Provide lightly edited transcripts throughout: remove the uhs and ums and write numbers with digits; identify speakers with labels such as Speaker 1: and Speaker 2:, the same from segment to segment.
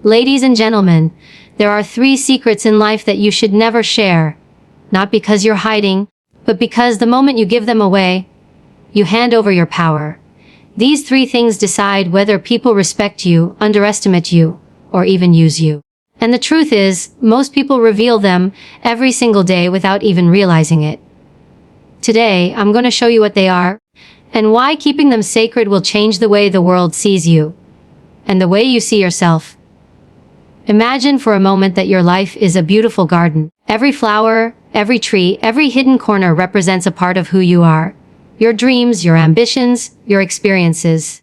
Speaker 1: Ladies and gentlemen, there are 3 secrets in life that you should never share. Not because you're hiding, but because the moment you give them away, you hand over your power. These 3 things decide whether people respect you, underestimate you, or even use you. And the truth is, most people reveal them every single day without even realizing it. Today, I'm going to show you what they are, and why keeping them sacred will change the way the world sees you, and the way you see yourself. Imagine for a moment that your life is a beautiful garden. Every flower, every tree, every hidden corner represents a part of who you are. Your dreams, your ambitions, your experiences.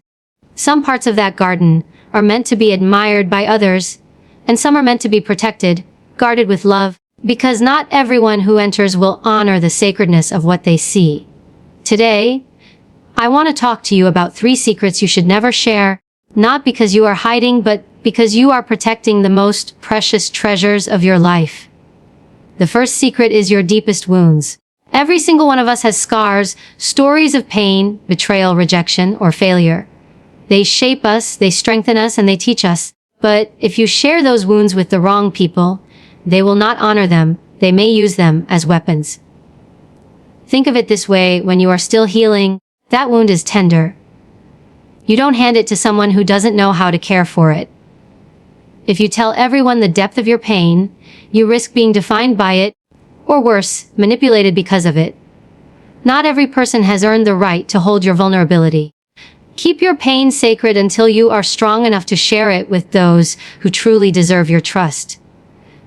Speaker 1: Some parts of that garden are meant to be admired by others, and some are meant to be protected, guarded with love, because not everyone who enters will honor the sacredness of what they see. Today, I want to talk to you about 3 secrets you should never share, not because you are hiding, but because you are protecting the most precious treasures of your life. The first secret is your deepest wounds. Every single one of us has scars, stories of pain, betrayal, rejection, or failure. They shape us, they strengthen us, and they teach us. But if you share those wounds with the wrong people, they will not honor them, they may use them as weapons. Think of it this way: when you are still healing, that wound is tender. You don't hand it to someone who doesn't know how to care for it. If you tell everyone the depth of your pain, you risk being defined by it, or worse, manipulated because of it. Not every person has earned the right to hold your vulnerability. Keep your pain sacred until you are strong enough to share it with those who truly deserve your trust.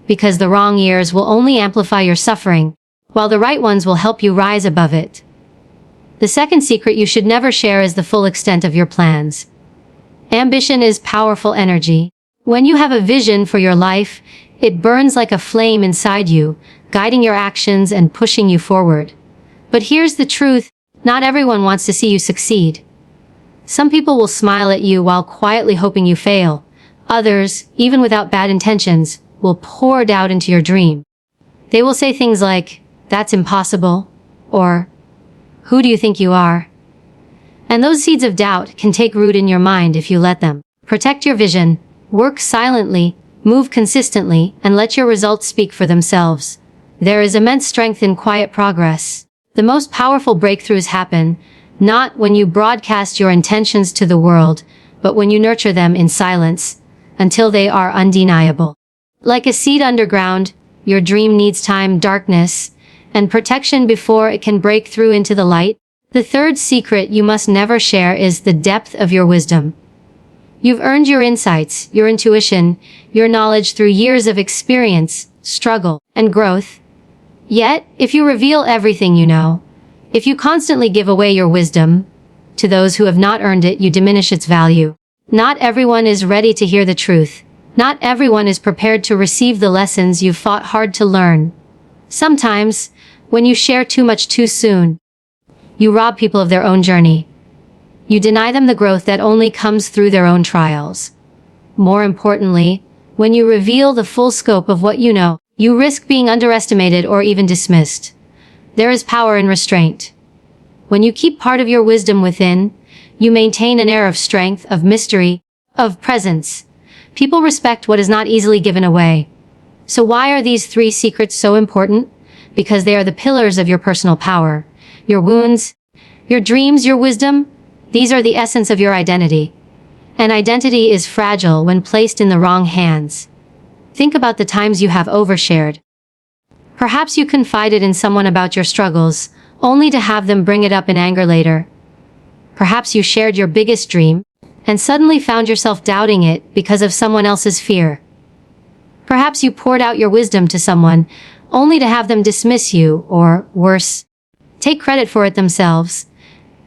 Speaker 1: Because the wrong ears will only amplify your suffering, while the right ones will help you rise above it. The second secret you should never share is the full extent of your plans. Ambition is powerful energy. When you have a vision for your life, it burns like a flame inside you, guiding your actions and pushing you forward. But here's the truth: not everyone wants to see you succeed. Some people will smile at you while quietly hoping you fail. Others, even without bad intentions, will pour doubt into your dream. They will say things like, "That's impossible," or, "Who do you think you are?" And those seeds of doubt can take root in your mind if you let them. Protect your vision, work silently, move consistently, and let your results speak for themselves. There is immense strength in quiet progress. The most powerful breakthroughs happen not when you broadcast your intentions to the world, but when you nurture them in silence, until they are undeniable. Like a seed underground, your dream needs time, darkness, and protection before it can break through into the light. The third secret you must never share is the depth of your wisdom. You've earned your insights, your intuition, your knowledge through years of experience, struggle, and growth. Yet, if you reveal everything you know, if you constantly give away your wisdom to those who have not earned it, you diminish its value. Not everyone is ready to hear the truth. Not everyone is prepared to receive the lessons you've fought hard to learn. Sometimes, when you share too much too soon, you rob people of their own journey. You deny them the growth that only comes through their own trials. More importantly, when you reveal the full scope of what you know, you risk being underestimated or even dismissed. There is power in restraint. When you keep part of your wisdom within, you maintain an air of strength, of mystery, of presence. People respect what is not easily given away. So why are these 3 secrets so important? Because they are the pillars of your personal power. Your wounds, your dreams, your wisdom, these are the essence of your identity. And identity is fragile when placed in the wrong hands. Think about the times you have overshared. Perhaps you confided in someone about your struggles, only to have them bring it up in anger later. Perhaps you shared your biggest dream, and suddenly found yourself doubting it because of someone else's fear. Perhaps you poured out your wisdom to someone, only to have them dismiss you, or, worse, take credit for it themselves.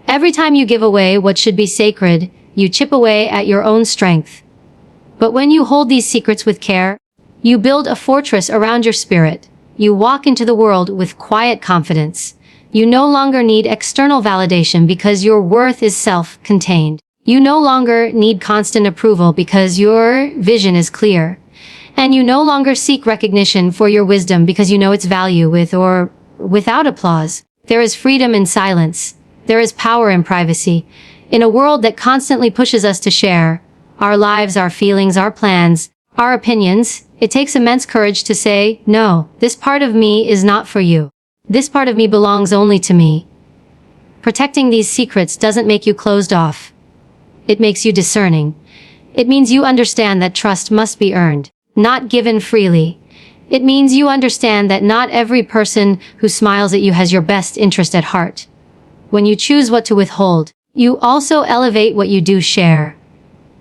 Speaker 1: Every time you give away what should be sacred, you chip away at your own strength. But when you hold these secrets with care, you build a fortress around your spirit. You walk into the world with quiet confidence. You no longer need external validation because your worth is self-contained. You no longer need constant approval because your vision is clear. And you no longer seek recognition for your wisdom because you know its value with or without applause. There is freedom in silence. There is power in privacy. In a world that constantly pushes us to share our lives, our feelings, our plans, our opinions, it takes immense courage to say, no, this part of me is not for you. This part of me belongs only to me. Protecting these secrets doesn't make you closed off. It makes you discerning. It means you understand that trust must be earned, not given freely. It means you understand that not every person who smiles at you has your best interest at heart. When you choose what to withhold, you also elevate what you do share.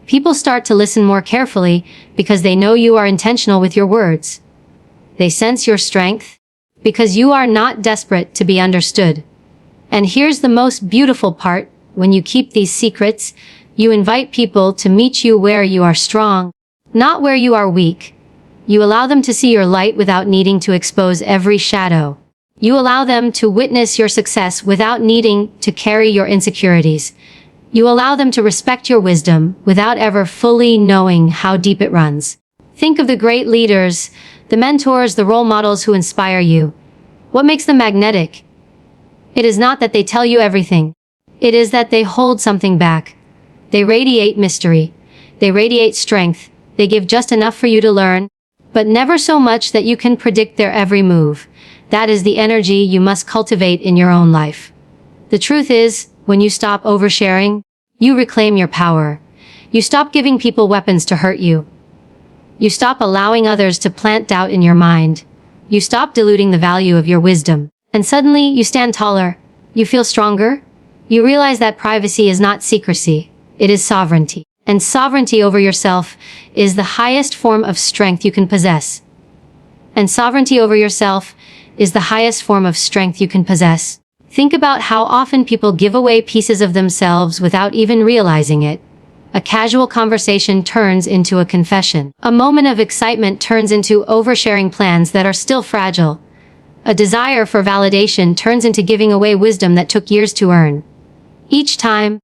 Speaker 1: People start to listen more carefully because they know you are intentional with your words. They sense your strength because you are not desperate to be understood. And here's the most beautiful part: when you keep these secrets, you invite people to meet you where you are strong, not where you are weak. You allow them to see your light without needing to expose every shadow. You allow them to witness your success without needing to carry your insecurities. You allow them to respect your wisdom without ever fully knowing how deep it runs. Think of the great leaders, the mentors, the role models who inspire you. What makes them magnetic? It is not that they tell you everything. It is that they hold something back. They radiate mystery. They radiate strength. They give just enough for you to learn, but never so much that you can predict their every move. That is the energy you must cultivate in your own life. The truth is, when you stop oversharing, you reclaim your power. You stop giving people weapons to hurt you. You stop allowing others to plant doubt in your mind. You stop diluting the value of your wisdom. And suddenly, you stand taller. You feel stronger. You realize that privacy is not secrecy. It is sovereignty. And sovereignty over yourself is the highest form of strength you can possess. And sovereignty over yourself is the highest form of strength you can possess. Think about how often people give away pieces of themselves without even realizing it. A casual conversation turns into a confession. A moment of excitement turns into oversharing plans that are still fragile. A desire for validation turns into giving away wisdom that took years to earn. Each time,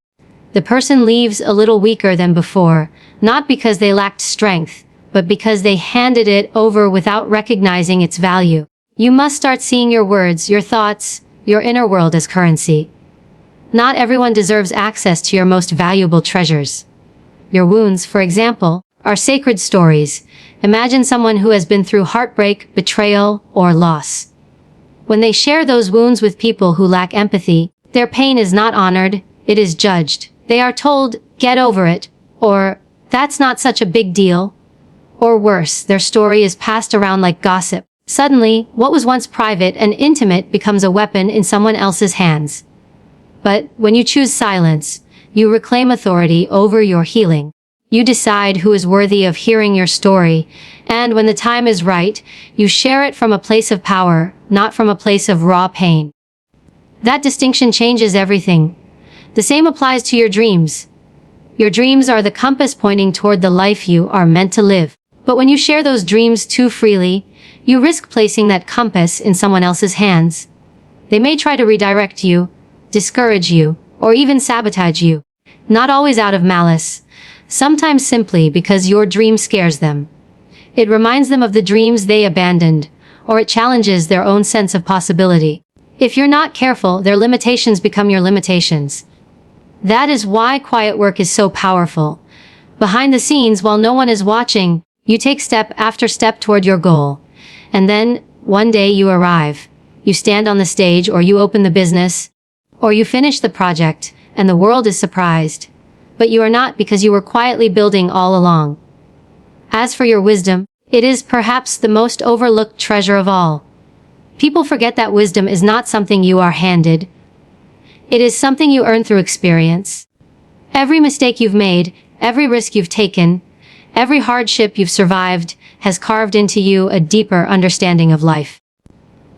Speaker 1: the person leaves a little weaker than before, not because they lacked strength, but because they handed it over without recognizing its value. You must start seeing your words, your thoughts, your inner world as currency. Not everyone deserves access to your most valuable treasures. Your wounds, for example, are sacred stories. Imagine someone who has been through heartbreak, betrayal, or loss. When they share those wounds with people who lack empathy, their pain is not honored, it is judged. They are told, get over it, or that's not such a big deal. Or worse, their story is passed around like gossip. Suddenly, what was once private and intimate becomes a weapon in someone else's hands. But when you choose silence, you reclaim authority over your healing. You decide who is worthy of hearing your story, and when the time is right, you share it from a place of power, not from a place of raw pain. That distinction changes everything. The same applies to your dreams. Your dreams are the compass pointing toward the life you are meant to live. But when you share those dreams too freely, you risk placing that compass in someone else's hands. They may try to redirect you, discourage you, or even sabotage you. Not always out of malice. Sometimes simply because your dream scares them. It reminds them of the dreams they abandoned, or it challenges their own sense of possibility. If you're not careful, their limitations become your limitations. That is why quiet work is so powerful. Behind the scenes, while no one is watching, you take step after step toward your goal. And then, one day you arrive. You stand on the stage, or you open the business, or you finish the project, and the world is surprised. But you are not, because you were quietly building all along. As for your wisdom, it is perhaps the most overlooked treasure of all. People forget that wisdom is not something you are handed. It is something you earn through experience. Every mistake you've made, every risk you've taken, every hardship you've survived has carved into you a deeper understanding of life.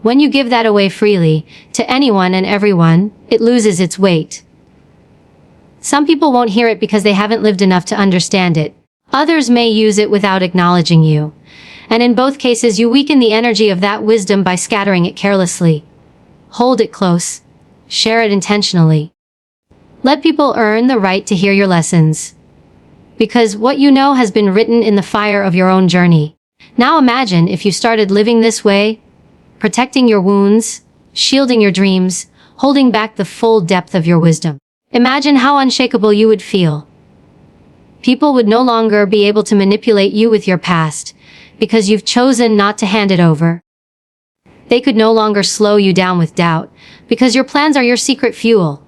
Speaker 1: When you give that away freely, to anyone and everyone, it loses its weight. Some people won't hear it because they haven't lived enough to understand it. Others may use it without acknowledging you. And in both cases, you weaken the energy of that wisdom by scattering it carelessly. Hold it close. Share it intentionally. Let people earn the right to hear your lessons. Because what you know has been written in the fire of your own journey. Now imagine if you started living this way, protecting your wounds, shielding your dreams, holding back the full depth of your wisdom. Imagine how unshakable you would feel. People would no longer be able to manipulate you with your past, because you've chosen not to hand it over. They could no longer slow you down with doubt, because your plans are your secret fuel.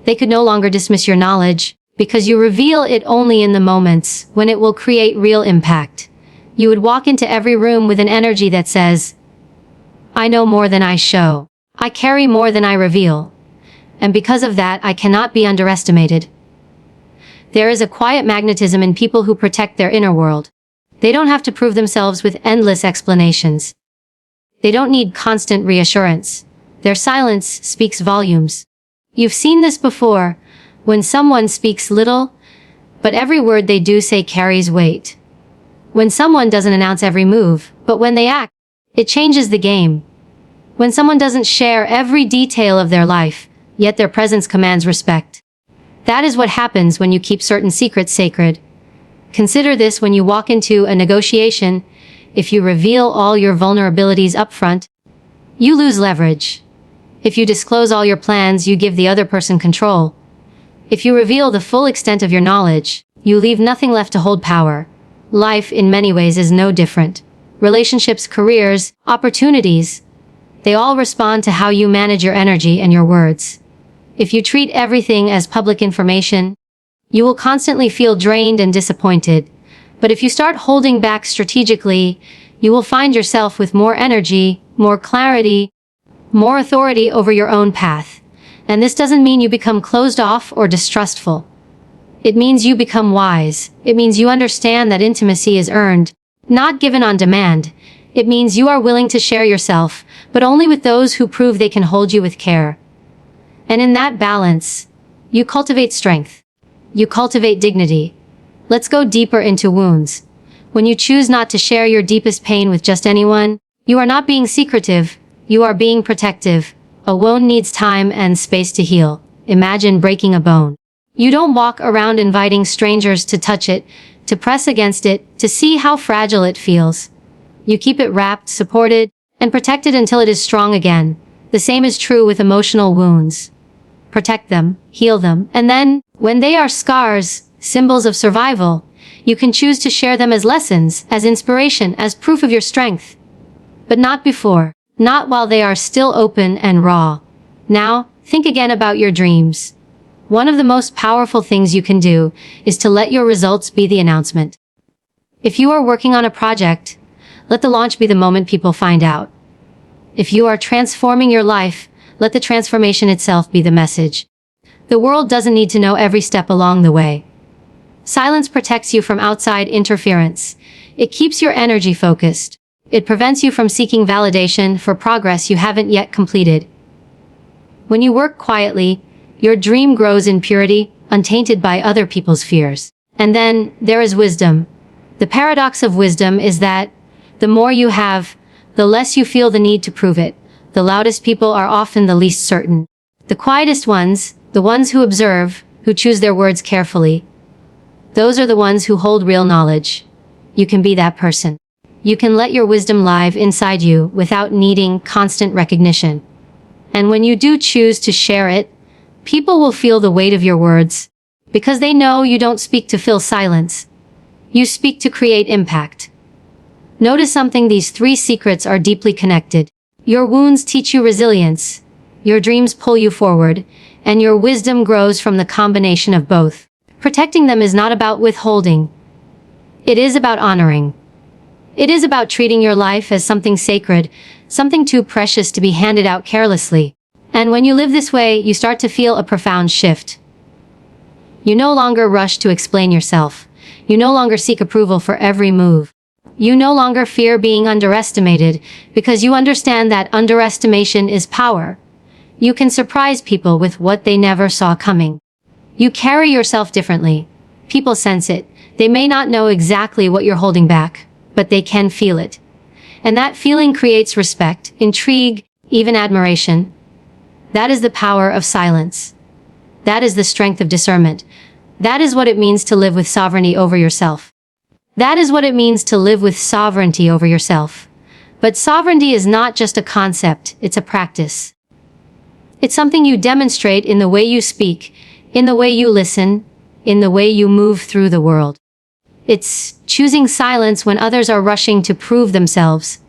Speaker 1: They could no longer dismiss your knowledge, because you reveal it only in the moments when it will create real impact. You would walk into every room with an energy that says, I know more than I show. I carry more than I reveal. And because of that, I cannot be underestimated. There is a quiet magnetism in people who protect their inner world. They don't have to prove themselves with endless explanations. They don't need constant reassurance. Their silence speaks volumes. You've seen this before, when someone speaks little, but every word they do say carries weight. When someone doesn't announce every move, but when they act, it changes the game. When someone doesn't share every detail of their life, yet their presence commands respect. That is what happens when you keep certain secrets sacred. Consider this when you walk into a negotiation. If you reveal all your vulnerabilities up front, you lose leverage. If you disclose all your plans, you give the other person control. If you reveal the full extent of your knowledge, you leave nothing left to hold power. Life, in many ways, is no different. Relationships, careers, opportunities, they all respond to how you manage your energy and your words. If you treat everything as public information, you will constantly feel drained and disappointed. But if you start holding back strategically, you will find yourself with more energy, more clarity, more authority over your own path. And this doesn't mean you become closed off or distrustful. It means you become wise. It means you understand that intimacy is earned, not given on demand. It means you are willing to share yourself, but only with those who prove they can hold you with care. And in that balance, you cultivate strength. You cultivate dignity. Let's go deeper into wounds. When you choose not to share your deepest pain with just anyone, you are not being secretive, you are being protective. A wound needs time and space to heal. Imagine breaking a bone. You don't walk around inviting strangers to touch it, to press against it, to see how fragile it feels. You keep it wrapped, supported, and protected until it is strong again. The same is true with emotional wounds. Protect them, heal them, and then, when they are scars, symbols of survival, you can choose to share them as lessons, as inspiration, as proof of your strength. But not before. Not while they are still open and raw. Now, think again about your dreams. One of the most powerful things you can do is to let your results be the announcement. If you are working on a project, let the launch be the moment people find out. If you are transforming your life, let the transformation itself be the message. The world doesn't need to know every step along the way. Silence protects you from outside interference. It keeps your energy focused. It prevents you from seeking validation for progress you haven't yet completed. When you work quietly, your dream grows in purity, untainted by other people's fears. And then, there is wisdom. The paradox of wisdom is that, the more you have, the less you feel the need to prove it. The loudest people are often the least certain. The quietest ones, the ones who observe, who choose their words carefully, those are the ones who hold real knowledge. You can be that person. You can let your wisdom live inside you without needing constant recognition. And when you do choose to share it, people will feel the weight of your words, because they know you don't speak to fill silence. You speak to create impact. Notice something: these three secrets are deeply connected. Your wounds teach you resilience, your dreams pull you forward, and your wisdom grows from the combination of both. Protecting them is not about withholding. It is about honoring. It is about treating your life as something sacred, something too precious to be handed out carelessly. And when you live this way, you start to feel a profound shift. You no longer rush to explain yourself. You no longer seek approval for every move. You no longer fear being underestimated, because you understand that underestimation is power. You can surprise people with what they never saw coming. You carry yourself differently. People sense it. They may not know exactly what you're holding back, but they can feel it. And that feeling creates respect, intrigue, even admiration. That is the power of silence. That is the strength of discernment. That is what it means to live with sovereignty over yourself. That is what it means to live with sovereignty over yourself. But sovereignty is not just a concept, it's a practice. It's something you demonstrate in the way you speak, in the way you listen, in the way you move through the world. It's choosing silence when others are rushing to prove themselves.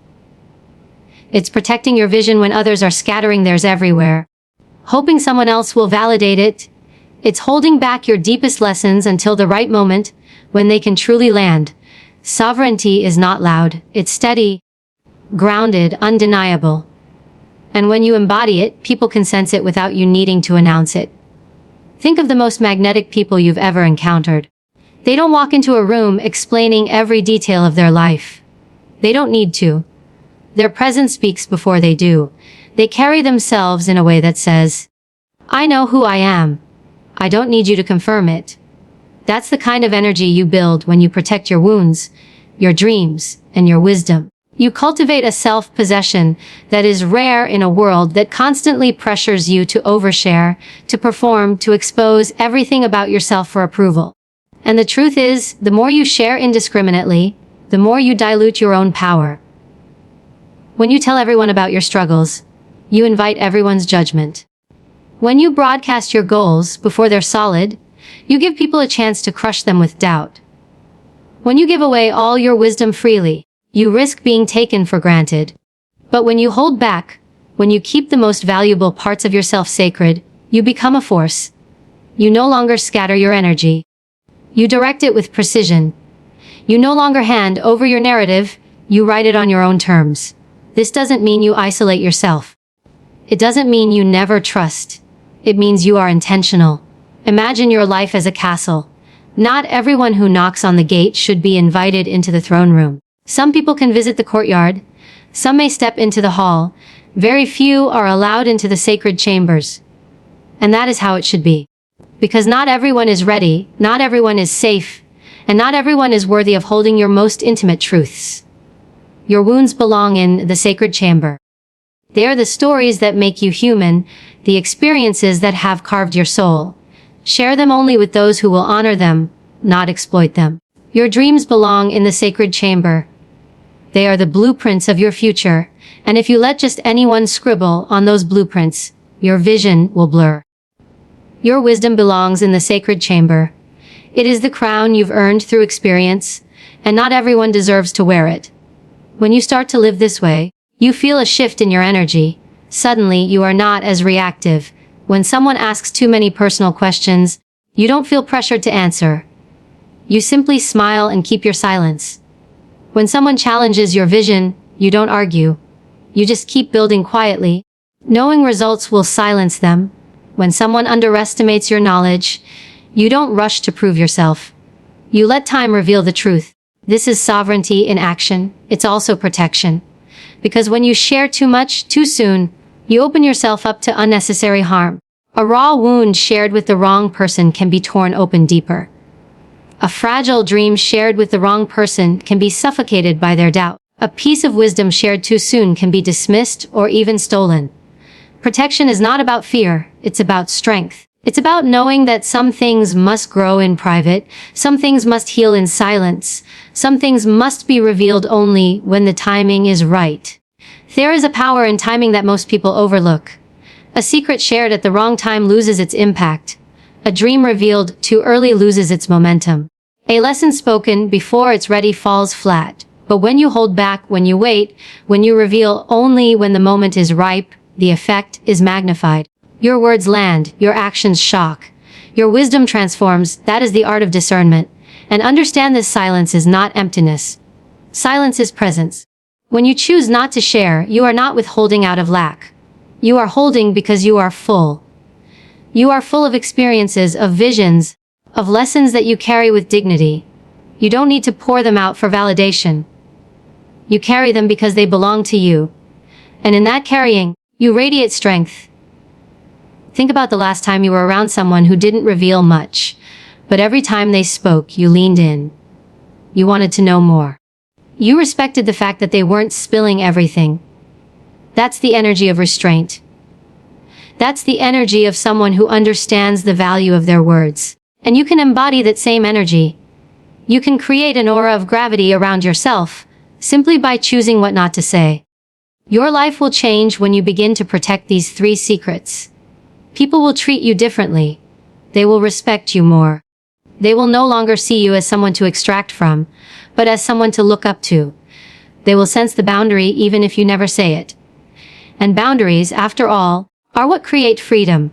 Speaker 1: It's protecting your vision when others are scattering theirs everywhere, hoping someone else will validate it. It's holding back your deepest lessons until the right moment, when they can truly land. Sovereignty is not loud, it's steady, grounded, undeniable. And when you embody it, people can sense it without you needing to announce it. Think of the most magnetic people you've ever encountered. They don't walk into a room explaining every detail of their life. They don't need to. Their presence speaks before they do. They carry themselves in a way that says, "I know who I am. I don't need you to confirm it." That's the kind of energy you build when you protect your wounds, your dreams, and your wisdom. You cultivate a self-possession that is rare in a world that constantly pressures you to overshare, to perform, to expose everything about yourself for approval. And the truth is, the more you share indiscriminately, the more you dilute your own power. When you tell everyone about your struggles, you invite everyone's judgment. When you broadcast your goals before they're solid, you give people a chance to crush them with doubt. When you give away all your wisdom freely, you risk being taken for granted. But when you hold back, when you keep the most valuable parts of yourself sacred, you become a force. You no longer scatter your energy. You direct it with precision. You no longer hand over your narrative, you write it on your own terms. This doesn't mean you isolate yourself. It doesn't mean you never trust. It means you are intentional. Imagine your life as a castle. Not everyone who knocks on the gate should be invited into the throne room. Some people can visit the courtyard. Some may step into the hall. Very few are allowed into the sacred chambers. And that is how it should be. Because not everyone is ready, not everyone is safe, and not everyone is worthy of holding your most intimate truths. Your wounds belong in the sacred chamber. They are the stories that make you human, the experiences that have carved your soul. Share them only with those who will honor them, not exploit them. Your dreams belong in the sacred chamber. They are the blueprints of your future, and if you let just anyone scribble on those blueprints, your vision will blur. Your wisdom belongs in the sacred chamber. It is the crown you've earned through experience, and not everyone deserves to wear it. When you start to live this way, you feel a shift in your energy. Suddenly, you are not as reactive. When someone asks too many personal questions, you don't feel pressured to answer. You simply smile and keep your silence. When someone challenges your vision, you don't argue. You just keep building quietly, knowing results will silence them. When someone underestimates your knowledge, you don't rush to prove yourself. You let time reveal the truth. This is sovereignty in action. It's also protection. Because when you share too much, too soon, you open yourself up to unnecessary harm. A raw wound shared with the wrong person can be torn open deeper. A fragile dream shared with the wrong person can be suffocated by their doubt. A piece of wisdom shared too soon can be dismissed or even stolen. Protection is not about fear, it's about strength. It's about knowing that some things must grow in private, some things must heal in silence, some things must be revealed only when the timing is right. There is a power in timing that most people overlook. A secret shared at the wrong time loses its impact. A dream revealed too early loses its momentum. A lesson spoken before it's ready falls flat. But when you hold back, when you wait, when you reveal only when the moment is ripe, the effect is magnified. Your words land, your actions shock. Your wisdom transforms. That is the art of discernment. And understand this: silence is not emptiness. Silence is presence. When you choose not to share, you are not withholding out of lack. You are holding because you are full. You are full of experiences, of visions, of lessons that you carry with dignity. You don't need to pour them out for validation. You carry them because they belong to you. And in that carrying, you radiate strength. Think about the last time you were around someone who didn't reveal much, but every time they spoke, you leaned in. You wanted to know more. You respected the fact that they weren't spilling everything. That's the energy of restraint. That's the energy of someone who understands the value of their words. And you can embody that same energy. You can create an aura of gravity around yourself, simply by choosing what not to say. Your life will change when you begin to protect these 3 secrets. People will treat you differently. They will respect you more. They will no longer see you as someone to extract from, but as someone to look up to. They will sense the boundary even if you never say it. And boundaries, after all, are what create freedom.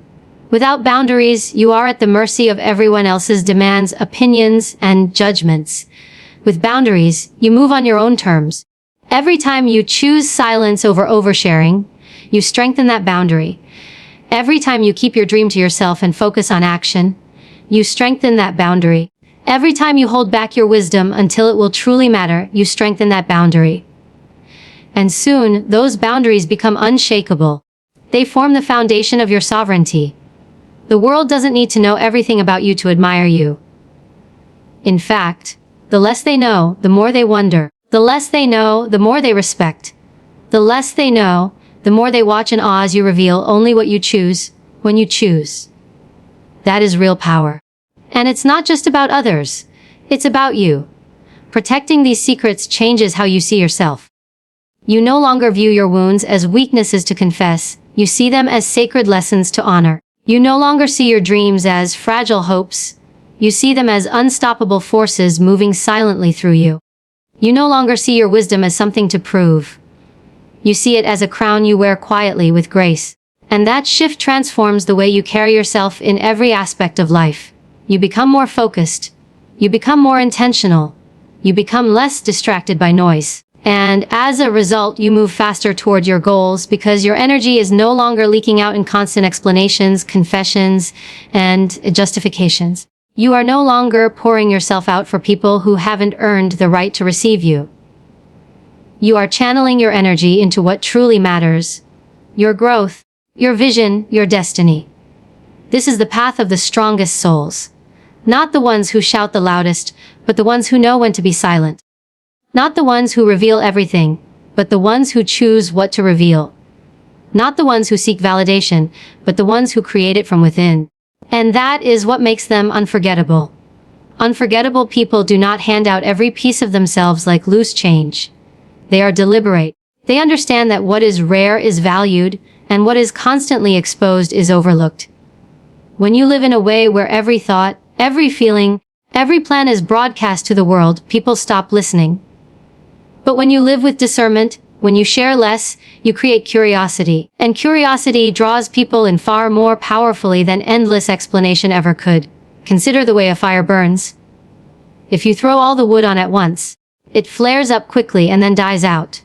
Speaker 1: Without boundaries, you are at the mercy of everyone else's demands, opinions, and judgments. With boundaries, you move on your own terms. Every time you choose silence over oversharing, you strengthen that boundary. Every time you keep your dream to yourself and focus on action, you strengthen that boundary. Every time you hold back your wisdom until it will truly matter, you strengthen that boundary. And soon, those boundaries become unshakable. They form the foundation of your sovereignty. The world doesn't need to know everything about you to admire you. In fact, the less they know, the more they wonder. The less they know, the more they respect. The less they know, the more they watch in awe as you reveal only what you choose, when you choose. That is real power. And it's not just about others. It's about you. Protecting these secrets changes how you see yourself. You no longer view your wounds as weaknesses to confess. You see them as sacred lessons to honor. You no longer see your dreams as fragile hopes. You see them as unstoppable forces moving silently through you. You no longer see your wisdom as something to prove. You see it as a crown you wear quietly with grace. And that shift transforms the way you carry yourself in every aspect of life. You become more focused. You become more intentional. You become less distracted by noise. And as a result, you move faster toward your goals because your energy is no longer leaking out in constant explanations, confessions, and justifications. You are no longer pouring yourself out for people who haven't earned the right to receive you. You are channeling your energy into what truly matters. Your growth, your vision, your destiny. This is the path of the strongest souls. Not the ones who shout the loudest, but the ones who know when to be silent. Not the ones who reveal everything, but the ones who choose what to reveal. Not the ones who seek validation, but the ones who create it from within. And that is what makes them unforgettable. Unforgettable people do not hand out every piece of themselves like loose change. They are deliberate. They understand that what is rare is valued, and what is constantly exposed is overlooked. When you live in a way where every thought, every feeling, every plan is broadcast to the world, people stop listening. But when you live with discernment, when you share less, you create curiosity. And curiosity draws people in far more powerfully than endless explanation ever could. Consider the way a fire burns. If you throw all the wood on at once, it flares up quickly and then dies out.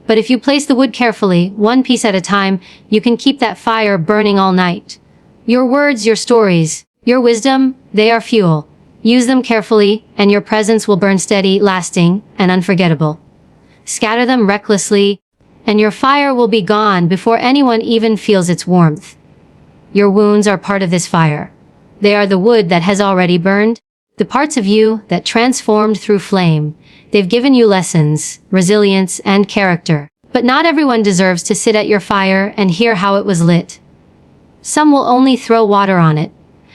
Speaker 1: But if you place the wood carefully, one piece at a time, you can keep that fire burning all night. Your words, your stories, your wisdom, they are fuel. Use them carefully, and your presence will burn steady, lasting, and unforgettable. Scatter them recklessly, and your fire will be gone before anyone even feels its warmth. Your wounds are part of this fire. They are the wood that has already burned, the parts of you that transformed through flame. They've given you lessons, resilience, and character. But not everyone deserves to sit at your fire and hear how it was lit. Some will only throw water on it.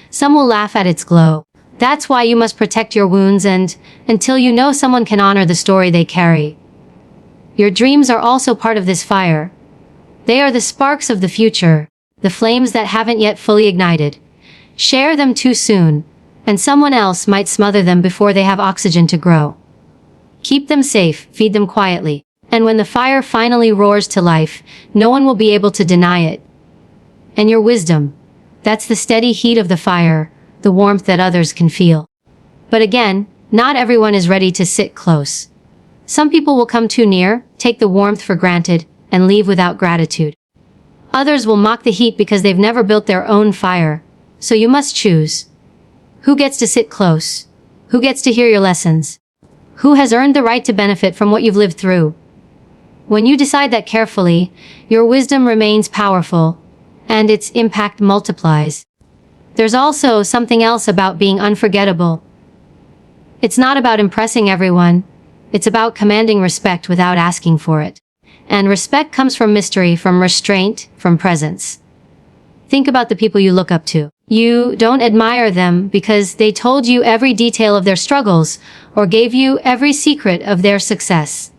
Speaker 1: Some will laugh at its glow. That's why you must protect your wounds until you know someone can honor the story they carry. Your dreams are also part of this fire. They are the sparks of the future, the flames that haven't yet fully ignited. Share them too soon, and someone else might smother them before they have oxygen to grow. Keep them safe, feed them quietly, and when the fire finally roars to life, no one will be able to deny it. And your wisdom, that's the steady heat of the fire, the warmth that others can feel. But again, not everyone is ready to sit close. Some people will come too near, take the warmth for granted, and leave without gratitude. Others will mock the heat because they've never built their own fire. So you must choose. Who gets to sit close? Who gets to hear your lessons? Who has earned the right to benefit from what you've lived through? When you decide that carefully, your wisdom remains powerful, and its impact multiplies. There's also something else about being unforgettable. It's not about impressing everyone. It's about commanding respect without asking for it. And respect comes from mystery, from restraint, from presence. Think about the people you look up to. You don't admire them because they told you every detail of their struggles or gave you every secret of their success.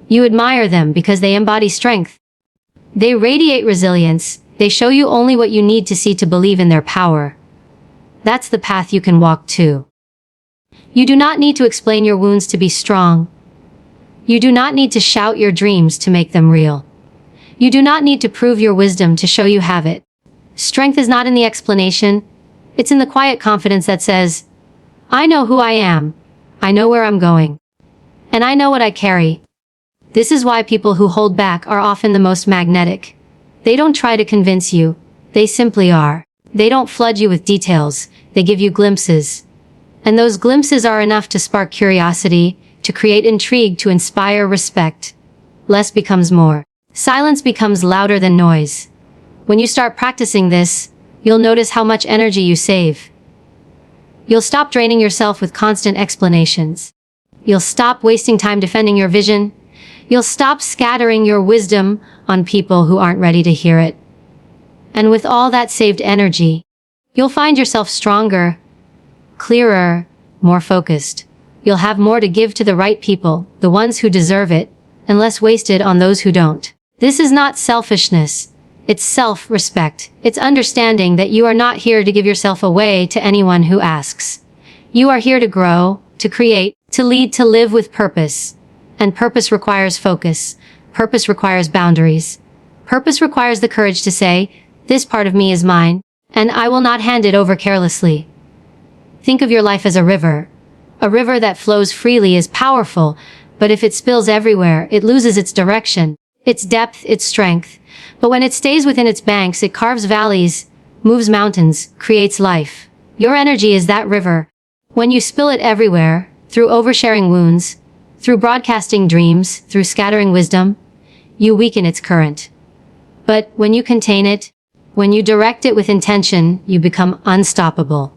Speaker 1: You admire them because they embody strength. They radiate resilience. They show you only what you need to see to believe in their power. That's the path you can walk too. You do not need to explain your wounds to be strong. You do not need to shout your dreams to make them real. You do not need to prove your wisdom to show you have it. Strength is not in the explanation. It's in the quiet confidence that says, I know who I am. I know where I'm going. And I know what I carry. This is why people who hold back are often the most magnetic. They don't try to convince you. They simply are. They don't flood you with details. They give you glimpses. And those glimpses are enough to spark curiosity, to create intrigue, to inspire respect. Less becomes more. Silence becomes louder than noise. When you start practicing this, you'll notice how much energy you save. You'll stop draining yourself with constant explanations. You'll stop wasting time defending your vision. You'll stop scattering your wisdom on people who aren't ready to hear it. And with all that saved energy, you'll find yourself stronger, clearer, more focused. You'll have more to give to the right people, the ones who deserve it, and less wasted on those who don't. This is not selfishness. It's self-respect. It's understanding that you are not here to give yourself away to anyone who asks. You are here to grow, to create, to lead, to live with purpose. And purpose requires focus. Purpose requires boundaries. Purpose requires the courage to say, this part of me is mine, and I will not hand it over carelessly. Think of your life as a river. A river that flows freely is powerful, but if it spills everywhere, it loses its direction, its depth, its strength. But when it stays within its banks, it carves valleys, moves mountains, creates life. Your energy is that river. When you spill it everywhere, through oversharing wounds, through broadcasting dreams, through scattering wisdom, you weaken its current. But when you contain it, when you direct it with intention, you become unstoppable.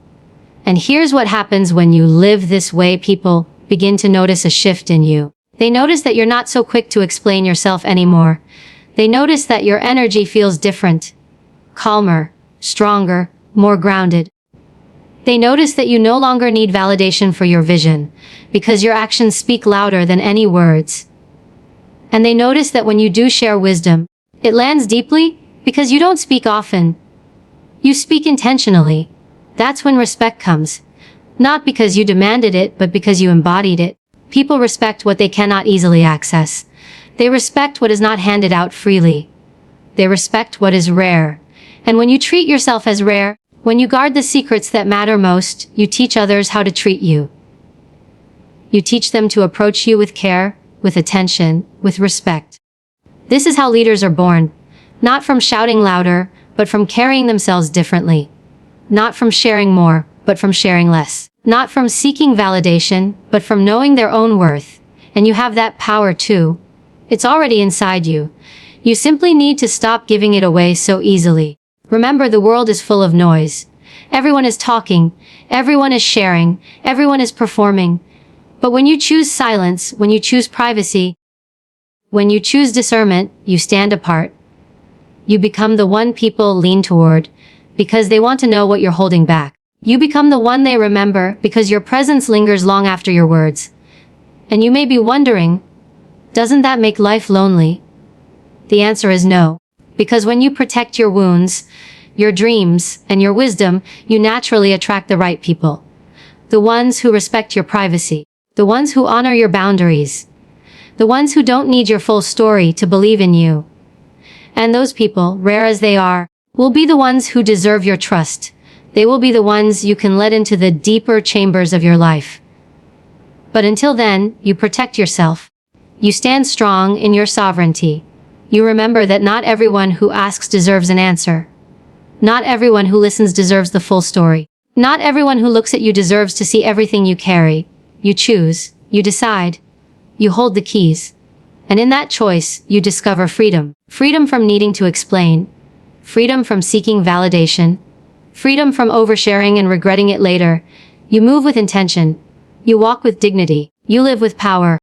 Speaker 1: And here's what happens when you live this way. People begin to notice a shift in you. They notice that you're not so quick to explain yourself anymore. They notice that your energy feels different, calmer, stronger, more grounded. They notice that you no longer need validation for your vision, because your actions speak louder than any words. And they notice that when you do share wisdom, it lands deeply, because you don't speak often. You speak intentionally. That's when respect comes. Not because you demanded it, but because you embodied it. People respect what they cannot easily access. They respect what is not handed out freely. They respect what is rare. And when you treat yourself as rare, when you guard the secrets that matter most, you teach others how to treat you. You teach them to approach you with care, with attention, with respect. This is how leaders are born. Not from shouting louder, but from carrying themselves differently. Not from sharing more, but from sharing less. Not from seeking validation, but from knowing their own worth. And you have that power too. It's already inside you. You simply need to stop giving it away so easily. Remember, the world is full of noise. Everyone is talking. Everyone is sharing. Everyone is performing. But when you choose silence, when you choose privacy, when you choose discernment, you stand apart. You become the one people lean toward, because they want to know what you're holding back. You become the one they remember, because your presence lingers long after your words. And you may be wondering, doesn't that make life lonely? The answer is no. Because when you protect your wounds, your dreams, and your wisdom, you naturally attract the right people. The ones who respect your privacy. The ones who honor your boundaries. The ones who don't need your full story to believe in you. And those people, rare as they are, will be the ones who deserve your trust. They will be the ones you can let into the deeper chambers of your life. But until then, you protect yourself. You stand strong in your sovereignty. You remember that not everyone who asks deserves an answer. Not everyone who listens deserves the full story. Not everyone who looks at you deserves to see everything you carry. You choose. You decide. You hold the keys. And in that choice, you discover freedom. Freedom from needing to explain. Freedom from seeking validation. Freedom from oversharing and regretting it later. You move with intention. You walk with dignity. You live with power.